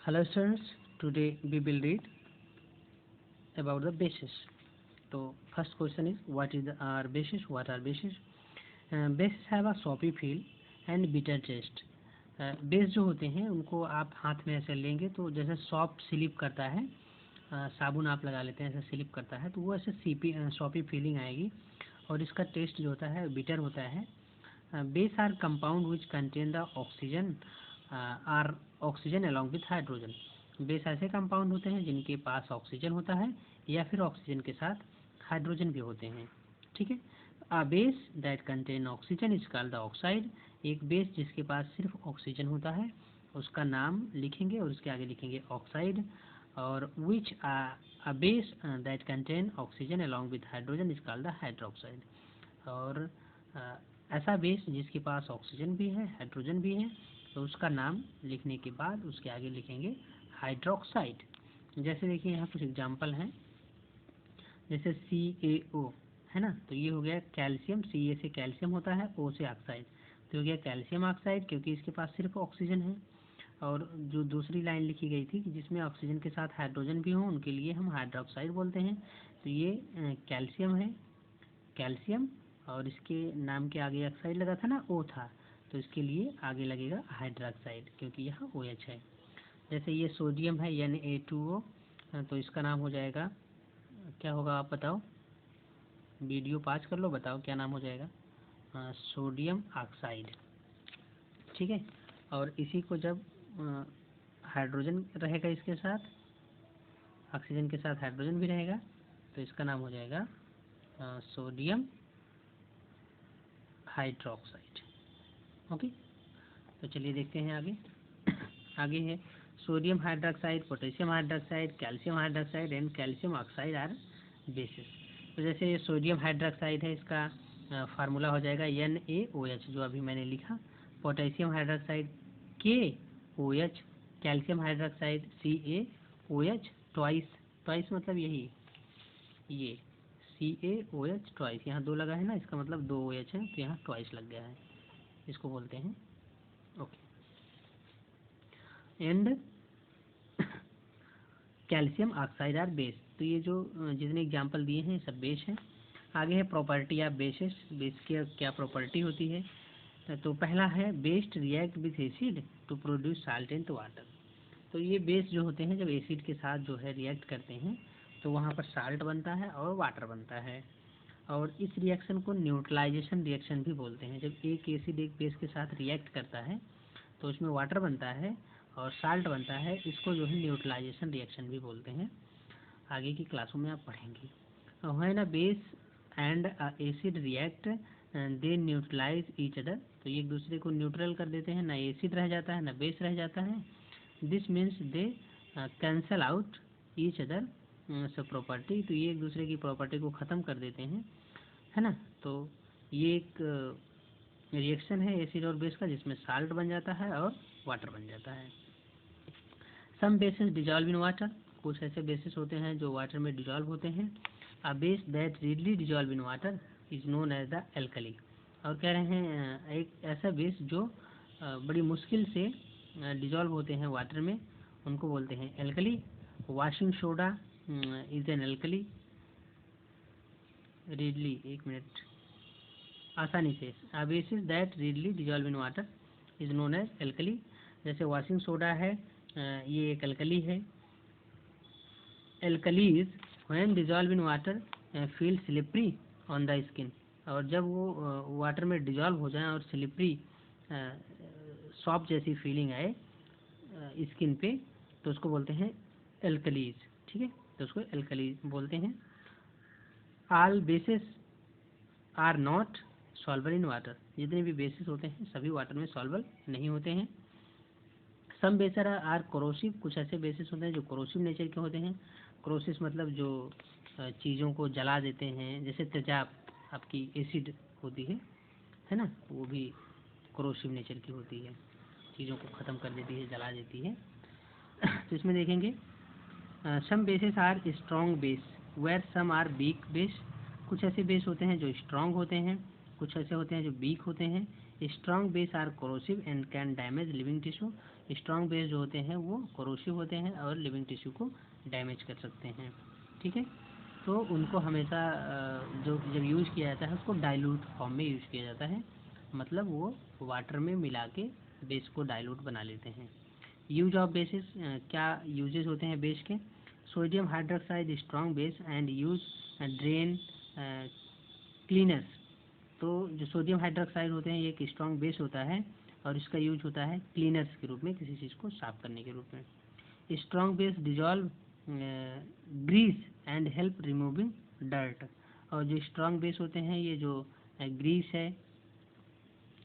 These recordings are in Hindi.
Hello students, today we will read about the bases. So first question is what is our bases? What are bases? Bases have a soapy feel and bitter taste. Base जो होते हैं उनको आप हाथ में ऐसे लेंगे तो जैसे सॉफ्ट स्लिप करता है, साबुन आप लगा लेते हैं ऐसे स्लिप करता है तो वो ऐसे सीपी सॉपी फीलिंग आएगी और इसका टेस्ट जो होता है बिटर होता है. Base are compound which contain the oxygen or oxygen along with hydrogen. Base ऐसे कंपाउंड होते हैं जिनके पास ऑक्सीजन होता है या फिर ऑक्सीजन के साथ हाइड्रोजन भी होते हैं. ठीक है. A base that contain oxygen is called the oxide. एक बेस जिसके पास सिर्फ ऑक्सीजन होता है उसका नाम लिखेंगे और उसके आगे लिखेंगे ऑक्साइड. और which a base that contain oxygen along with hydrogen is called the hydroxide. और ऐसा बेस जिसके पास ऑक्सीजन भी है हाइड्रोजन भी है तो उसका नाम लिखने के बाद उसके आगे लिखेंगे हाइड्रोक्साइड. जैसे देखिए यहाँ कुछ एग्जांपल हैं, जैसे CaO है ना, तो ये हो गया कैल्शियम. Ca से कैल्शियम होता है, O से ऑक्साइड, तो हो गया कैल्शियम ऑक्साइड क्योंकि इसके पास सिर्फ ऑक्सीजन है. और जो दूसरी लाइन लिखी गई थी कि जिसमें ऑक्सीजन के साथ हाइड्रोजन भी हो उनके लिए हम हाइड्रोक्साइड बोलते हैं. तो ये कैल्शियम है, कैल्शियम, और इसके नाम के आगे ऑक्साइड लगा था ना, O था, तो इसके लिए आगे लगेगा हाइड्रोक्साइड क्योंकि यहाँ OH है. जैसे ये सोडियम है Na2O, तो इसका नाम हो जाएगा, क्या होगा आप बताओ, वीडियो पाज कर लो, बताओ क्या नाम हो जाएगा. Sodium oxide. ठीक है. और इसी को जब हाइड्रोजन रहेगा इसके साथ, ऑक्सीजन के साथ हाइड्रोजन भी रहेगा, तो इसका नाम हो जाएगा सोडियम हाइड्रोक्साइड. ओके. तो चलिए देखते हैं आगे. आगे है sodium hydroxide, potassium hydroxide, calcium hydroxide and calcium oxide are bases. तो जैसे ये सोडियम हाइड्रोक्साइड है, इसका फार्मूला हो जाएगा NaOH जो अभी मैंने लिखा. Potassium hydroxide KOH, calcium hydroxide CaOH twice. Twice मतलब यही, ये CaOH ट्वाइस, यहाँ दो लगा है ना, इसका मतलब 2 OH है तो यहाँ ट्वाइस लग गया है, इसको बोलते हैं. Okay. And calcium oxide are base. तो ये जो जितने एग्जांपल दिए हैं सब बेस हैं. आगे है प्रॉपर्टी ऑफ बेसिस. बेस की क्या प्रॉपर्टी होती है. तो पहला है best react with acid to produce salt and water. तो ये बेस जो होते हैं जब एसिड के साथ जो है रिएक्ट करते हैं तो वहाँ पर साल्ट बनता है और वाटर बनता है. और इस रिएक्शन को न्यूट्रलाइजेशन रिएक्शन भी बोलते हैं. जब एक एसिड एक बेस के साथ रिएक्ट करता है तो उसमें वाटर बनता है और साल्ट बनता है, इसको जो है न्यूट्रलाइजेशन रिएक्शन भी बोलते हैं. आगे की क्लासों में आप पढ़ेंगे. When a base and acid react they neutralise each other. तो ये एक दूसरे को न्यूट्रल कर देते हैं, ना एसिड रह जाता है ना बेस रह जाता है. This means they cancel out each other सब प्रॉपर्टी. तो ये एक दूसरे की प्रॉपर्टी को ख़त्म कर देते हैं, है ना. तो ये एक रिएक्शन है एसिड और बेस का जिसमें साल्ट बन जाता है और वाटर बन जाता है. सम बेसिस डिजॉल्व इन वाटर. कुछ ऐसे बेसिस होते हैं जो वाटर में डिजॉल्व होते हैं. A base that readily dissolve in water is known as the alkali. और कह रहे हैं एक ऐसा बेस जो बड़ी मुश्किल से डिजॉल्व होते हैं वाटर में, उनको बोलते हैं alkali. Washing soda is an alkali. Readily, एक मिनट, आसानी से. A bases that readily dissolve in water is known as alkali. जैसे वॉशिंग सोडा है, ये एक एल्कली है. Alkalis when dissolve in water feel slippery on the skin. और जब वो वाटर में डिजॉल्व हो जाए और स्लिपरी सॉफ्ट जैसी फीलिंग आए स्किन पे, तो उसको बोलते हैं एल्कलीज. ठीक है, तो उसको एल्कलीज बोलते हैं. All bases are not soluble in water. जितने भी बेसिस होते हैं सभी वाटर में सॉल्वर नहीं होते हैं. सम बेसर आर कोरोसिव. कुछ ऐसे बेसिस होते हैं जो कोरोसिव नेचर के होते हैं. कोरोसिव मतलब जो चीज़ों को जला देते हैं, जैसे तेजाब आपकी एसिड होती है ना, वो भी कोरोसिव नेचर की होती है, चीज़ों को ख़त्म कर देती है, जला देती है. तो इसमें देखेंगे some bases are strong base where some are weak base. कुछ ऐसे बेस होते हैं जो स्ट्रॉन्ग होते हैं, कुछ ऐसे होते हैं जो वीक होते हैं. Strong base are corrosive and can damage living tissue. Strong base जो होते हैं वो कोरोसिव होते हैं और लिविंग टिश्यू को डैमेज कर सकते हैं। ठीक है, तो उनको हमेशा जो जब यूज़ किया जाता है उसको डाइल्यूट फॉर्म में यूज़ किया जाता है, मतलब वो वाटर में मिला के बेस को डाइल्यूट बना लेते हैं। यूज ऑफ बेसिस, क्या यूजेस होते हैं बेस के? Sodium hydroxide strong base and use drain cleaners. तो जो सोडियम हाइड्रोक्साइड होते हैं ये एक स्ट्रॉन्ग बेस होता है और इसका यूज होता है क्लीनर्स के रूप में, किसी चीज़ को साफ करने के रूप में। Strong base dissolve grease and help removing dirt. और जो स्ट्रॉन्ग बेस होते हैं ये जो ग्रीस है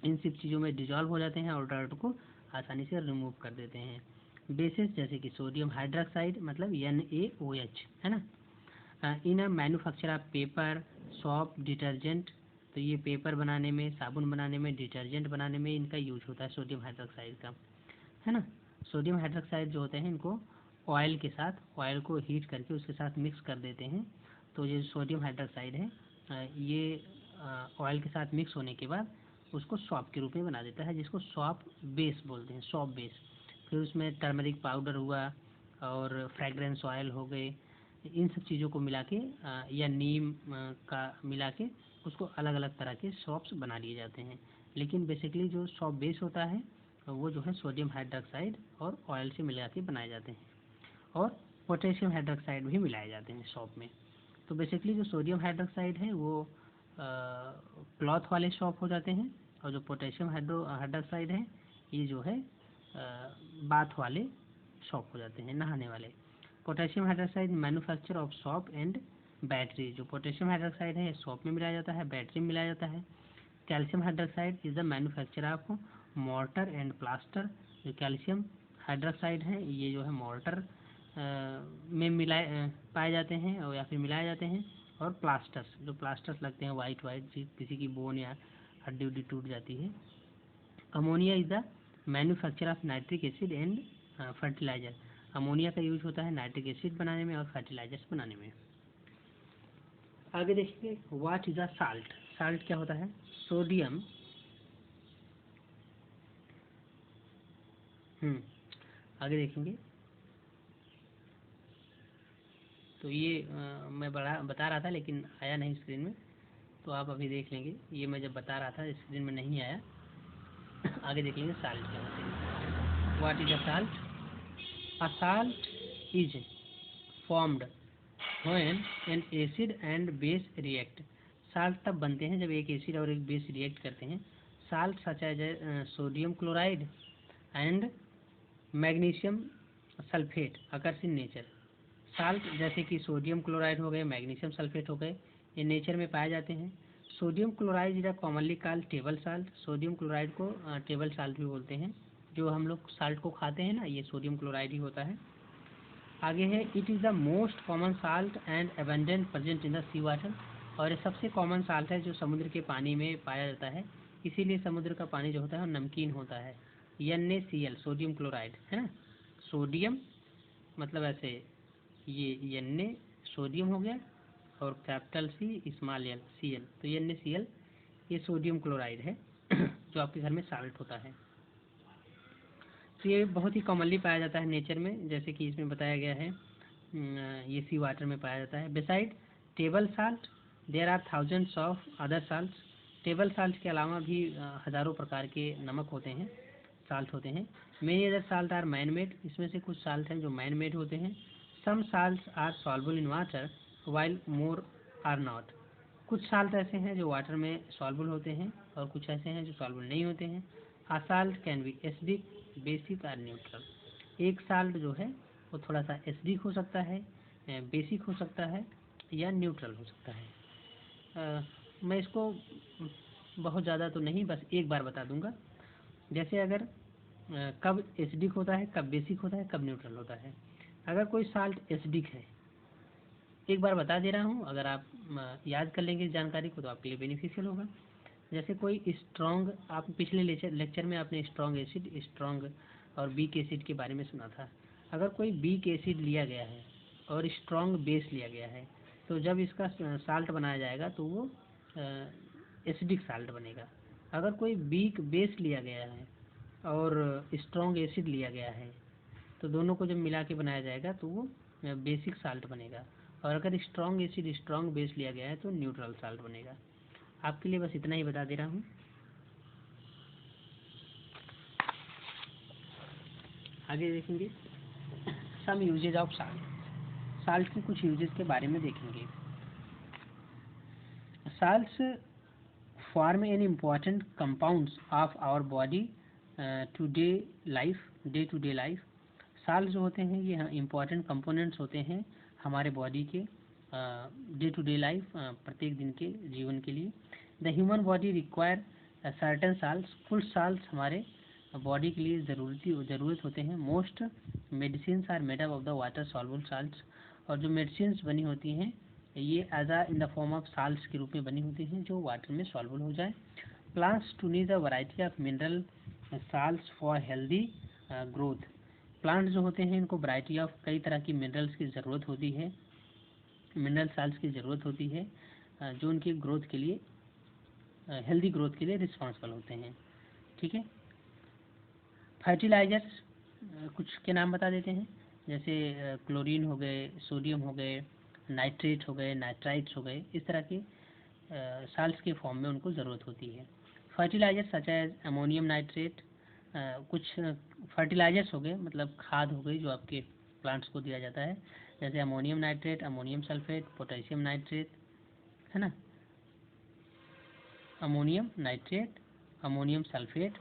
इन सब चीज़ों में डिजॉल्व हो जाते हैं और डर्ट को आसानी से रिमूव कर देते हैं। बेसिस जैसे कि सोडियम हाइड्रोक्साइड मतलब NaOH है ना। In a manufacture of paper, soap, detergent. तो ये पेपर बनाने में, साबुन बनाने में, डिटर्जेंट बनाने में इनका यूज होता है सोडियम हाइड्रोक्साइड का, है ना। सोडियम हाइड्रोक्साइड जो होते हैं इनको ऑयल के साथ, ऑयल को हीट करके उसके साथ मिक्स कर देते हैं। तो ये सोडियम हाइड्रोक्साइड है ये ऑयल के साथ मिक्स होने के बाद उसको सॉप के रूप में बना देता है, जिसको सॉप बेस बोलते हैं, सॉप बेस। फिर उसमें टर्मरिक पाउडर हुआ और फ्रेगरेंस ऑयल हो गए, इन सब चीज़ों को मिला के या नीम का मिला के उसको अलग अलग तरह के सॉप्स बना लिए जाते हैं। लेकिन बेसिकली जो सॉप बेस होता है वो जो है सोडियम हाइड्रोक्साइड और ऑयल से मिला के बनाए जाते हैं, और पोटेशियम हाइड्रोक्साइड भी मिलाए जाते हैं सॉप में। तो बेसिकली जो सोडियम हाइड्रोक्साइड है वो क्लॉथ वाले सॉप हो जाते हैं, और जो पोटेशियम हाइड्रोक्साइड है ये जो है बाथ वाले सॉप हो जाते हैं, नहाने वाले। Potassium hydroxide manufacture of shop and battery. जो पोटेशियम हाइड्रोक्साइड है सॉप में मिलाया जाता है, बैटरी में मिलाया जाता है। Calcium hydroxide is the manufacture of mortar and plaster. जो कैल्शियम हाइड्रोक्साइड है ये जो है मोर्टर में मिलाए पाए जाते हैं और या फिर मिलाए जाते हैं, और प्लास्टर्स, जो प्लास्टर्स लगते हैं वाइट वाइट, किसी की बोन या हड्डी उड्डी टूट जाती है। Ammonia is the manufacture of nitric acid and fertiliser. Ammonia का यूज होता है नाइट्रिक एसिड बनाने में और फर्टिलाइजर्स बनाने में। आगे देखिए what is a salt. Salt क्या होता है? सोडियम आगे देखेंगे। तो ये मैं बता रहा था लेकिन आया नहीं स्क्रीन में, तो आप अभी देख लेंगे। ये मैं जब बता रहा था स्क्रीन में नहीं आया। आगे देख लेंगे साल्ट क्या होते हैं। What is a salt? A salt is formed when an acid and base react. Salt तब बनते हैं जब एक एसिड और एक बेस रिएक्ट करते हैं। Salt such as sodium chloride and magnesium sulphate occurs in nature. Salt जैसे कि सोडियम क्लोराइड हो गए, मैग्नीशियम सल्फेट हो गए, ये नेचर में पाए जाते हैं। Sodium chloride is commonly called table salt. Sodium chloride को टेबल साल्ट भी बोलते हैं। जो हम लोग साल्ट को खाते हैं ना, ये सोडियम क्लोराइड ही होता है। आगे है it is the most common salt and abundant present in the sea water. और ये सबसे कॉमन साल्ट है जो समुद्र के पानी में पाया जाता है, इसीलिए समुद्र का पानी जो होता है वो नमकीन होता है। NaCl सोडियम क्लोराइड है ना। सोडियम मतलब ऐसे ये Na सोडियम हो गया और capital C small l Cl, तो NaCl ये सोडियम क्लोराइड है जो आपके घर में साल्ट होता है। तो ये बहुत ही कॉमनली पाया जाता है नेचर में, जैसे कि इसमें बताया गया है ये सी वाटर में पाया जाता है। Beside table salt there are thousands of other salt. Table salt के अलावा भी हज़ारों प्रकार के नमक होते हैं, साल्ट होते हैं। Many other salt are man made. इसमें से कुछ साल्ट हैं जो मैन मेड होते हैं। Some salt are soluble in water while more are not. कुछ साल्ट ऐसे हैं जो वाटर में सॉल्युबल होते हैं और कुछ ऐसे हैं जो सॉल्युबल नहीं होते हैं। A salt can be acidic, basic और न्यूट्रल। एक साल्ट जो है वो थोड़ा सा एसिडिक हो सकता है, बेसिक हो सकता है या न्यूट्रल हो सकता है। मैं इसको बहुत ज़्यादा तो नहीं, बस एक बार बता दूंगा। जैसे अगर कब एसिडिक होता है, कब बेसिक होता है, कब न्यूट्रल होता है। अगर कोई साल्ट एसिडिक है, एक बार बता दे रहा हूँ, अगर आप याद कर लेंगे इस जानकारी को तो आपके लिए बेनिफिशियल होगा। जैसे कोई स्ट्रॉन्ग, आप पिछले लेक्चर में आपने स्ट्रॉन्ग एसिड, स्ट्रॉन्ग और वीक एसिड के बारे में सुना था। अगर कोई वीक एसिड लिया गया है और स्ट्रॉन्ग बेस लिया गया है, तो जब इसका साल्ट बनाया जाएगा तो वो एसिडिक साल्ट बनेगा। अगर कोई वीक बेस लिया गया है और स्ट्रॉन्ग एसिड लिया गया है, तो दोनों को जब मिला के बनाया जाएगा तो वो बेसिक साल्ट बनेगा। और अगर स्ट्रॉन्ग एसिड स्ट्रॉन्ग बेस लिया गया है तो न्यूट्रल साल्ट बनेगा। आपके लिए बस इतना ही बता दे रहा हूँ। आगे देखेंगे सम यूजेज ऑफ साल्ट। साल्ट के कुछ यूजेज के बारे में देखेंगे। Salts form an important compounds of our body day to day life। Salt जो होते हैं ये इम्पॉर्टेंट कंपोनेंट्स होते हैं हमारे बॉडी के डे टू डे लाइफ, प्रत्येक दिन के जीवन के लिए। The human body require certain salts. कुछ साल्ट्स हमारे बॉडी के लिए ज़रूरत होते हैं। Most medicine are made up of the water soluble salts. और जो मेडिसिन बनी होती हैं ये in the form of salts के रूप में बनी होती हैं जो वाटर में सॉल्युबल हो जाए। Plants too need a variety of mineral salts for healthy growth. Plants जो होते हैं इनको वैरायटी ऑफ कई तरह की मिनरल्स की ज़रूरत होती है, मिनरल साल्ट्स की ज़रूरत होती है जो उनकी ग्रोथ के लिए, हेल्दी ग्रोथ के लिए रिस्पॉन्सिबल होते हैं। ठीक है। फर्टिलाइजर्स कुछ के नाम बता देते हैं, जैसे क्लोरीन हो गए, सोडियम हो गए, नाइट्रेट हो गए, नाइट्राइट्स हो गए, इस तरह के साल्ट्स के फॉर्म में उनको ज़रूरत होती है। Fertilisers such as ammonium nitrate. कुछ फर्टिलाइजर्स हो गए मतलब खाद हो गई जो आपके प्लांट्स को दिया जाता है, जैसे ammonium nitrate, ammonium sulphate, potassium nitrate, है ना, ammonium nitrate, ammonium sulphate,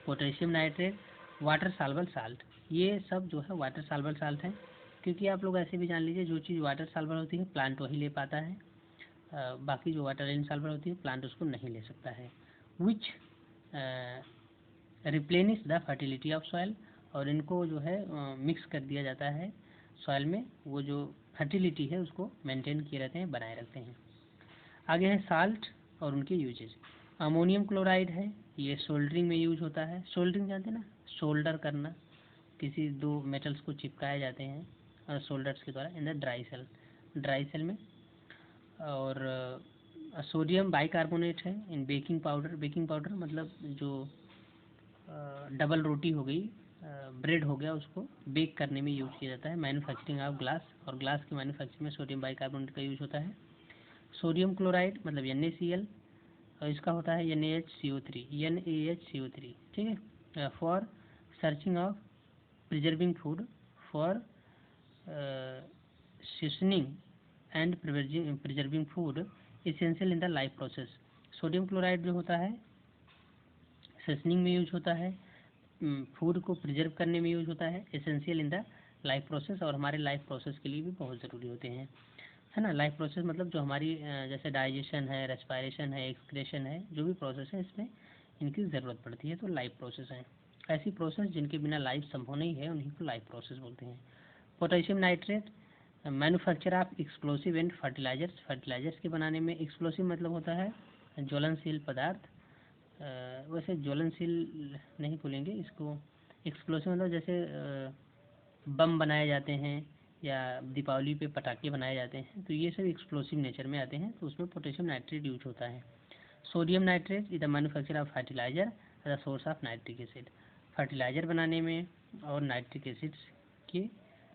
potassium nitrate, water soluble salt. ये सब जो है वाटर सॉल्युबल साल्ट है, क्योंकि आप लोग ऐसे भी जान लीजिए जो चीज़ वाटर सॉल्युबल होती है प्लांट वही ले पाता है, बाकी जो वाटर इनसॉल्युबल होती है प्लांट उसको नहीं ले सकता है। Which replenish the fertility of soil. और इनको जो है मिक्स कर दिया जाता है सॉइल में, वो जो फर्टिलिटी है उसको मेंटेन किए रहते हैं, बनाए रखते हैं। आगे है साल्ट और उनके यूजेज। अमोनियम क्लोराइड है, ये सोल्डरिंग में यूज होता है। सोल्डरिंग जानते हैं ना, सोल्डर करना, किसी दो मेटल्स को चिपकाए जाते हैं सोल्डर्स के द्वारा इन द ड्राई सेल में। और सोडियम बाइकार्बोनेट है इन बेकिंग पाउडर। बेकिंग पाउडर मतलब जो डबल रोटी हो गई, ब्रेड हो गया, उसको बेक करने में यूज किया जाता है। मैन्युफैक्चरिंग ऑफ ग्लास, और ग्लास की मैन्युफैक्चरिंग में सोडियम बाइकार्बोनेट का यूज होता है। सोडियम क्लोराइड मतलब NaCl, और इसका होता है NaHCO3, ठीक है। For searching of preserving food, for seasoning and preserving food essential in the life process. Sodium chloride जो होता है सीजनिंग में यूज होता है, फूड को प्रिजर्व करने में यूज होता है, essential in the life process, और हमारे लाइफ प्रोसेस के लिए भी बहुत ज़रूरी होते हैं, है ना। लाइफ प्रोसेस मतलब जो हमारी जैसे डाइजेशन है, रेस्पायरेशन है, एक्सक्रेशन है, जो भी प्रोसेस है इसमें इनकी ज़रूरत पड़ती है, तो लाइफ प्रोसेस है। ऐसी प्रोसेस जिनके बिना लाइफ संभव नहीं है उन्हीं को लाइफ प्रोसेस बोलते हैं। Potassium nitrate manufacture of explosive and fertilisers. Fertilisers के बनाने में एक्सप्लोसिव मतलब होता है ज्वलनशील पदार्थ, वैसे ज्वलनशील नहीं बोलेंगे इसको, एक्सप्लोसिव मतलब जैसे बम बनाए जाते हैं या दीपावली पे पटाखे बनाए जाते हैं, तो ये सब एक्सप्लोसिव नेचर में आते हैं, तो उसमें पोटेशियम नाइट्रेट यूज होता है। Sodium nitrate is the manufacture of fertiliser the source of nitric acid. Fertiliser बनाने में और नाइट्रिक एसिड के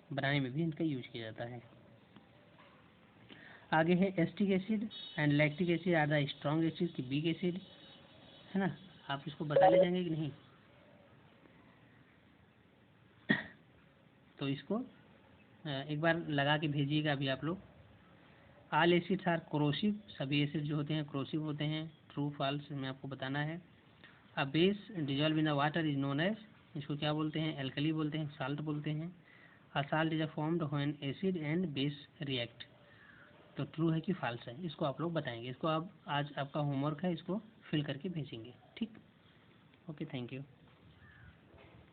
बनाने में भी इनका यूज किया जाता है। आगे है acetic acid and lactic acid are the strong acid की वीक एसिड, है ना। आप इसको बता ले जाएंगे कि नहीं, तो इसको एक बार लगा के भेजिएगा अभी आप लोग। ऑल एसिड्स आर क्रोसिव, सभी एसिड जो होते हैं क्रोसिव होते हैं, ट्रू फॉल्स में आपको बताना है। A base dissolve in the water is known as, इसको क्या बोलते हैं, एल्कली बोलते हैं, साल्ट बोलते हैं। A salt is a formed when acid and base react, तो ट्रू है कि फॉल्स है, इसको आप लोग बताएंगे। इसको आप आज आपका होमवर्क है, इसको फिल करके भेजेंगे, ठीक। Okay, thank you.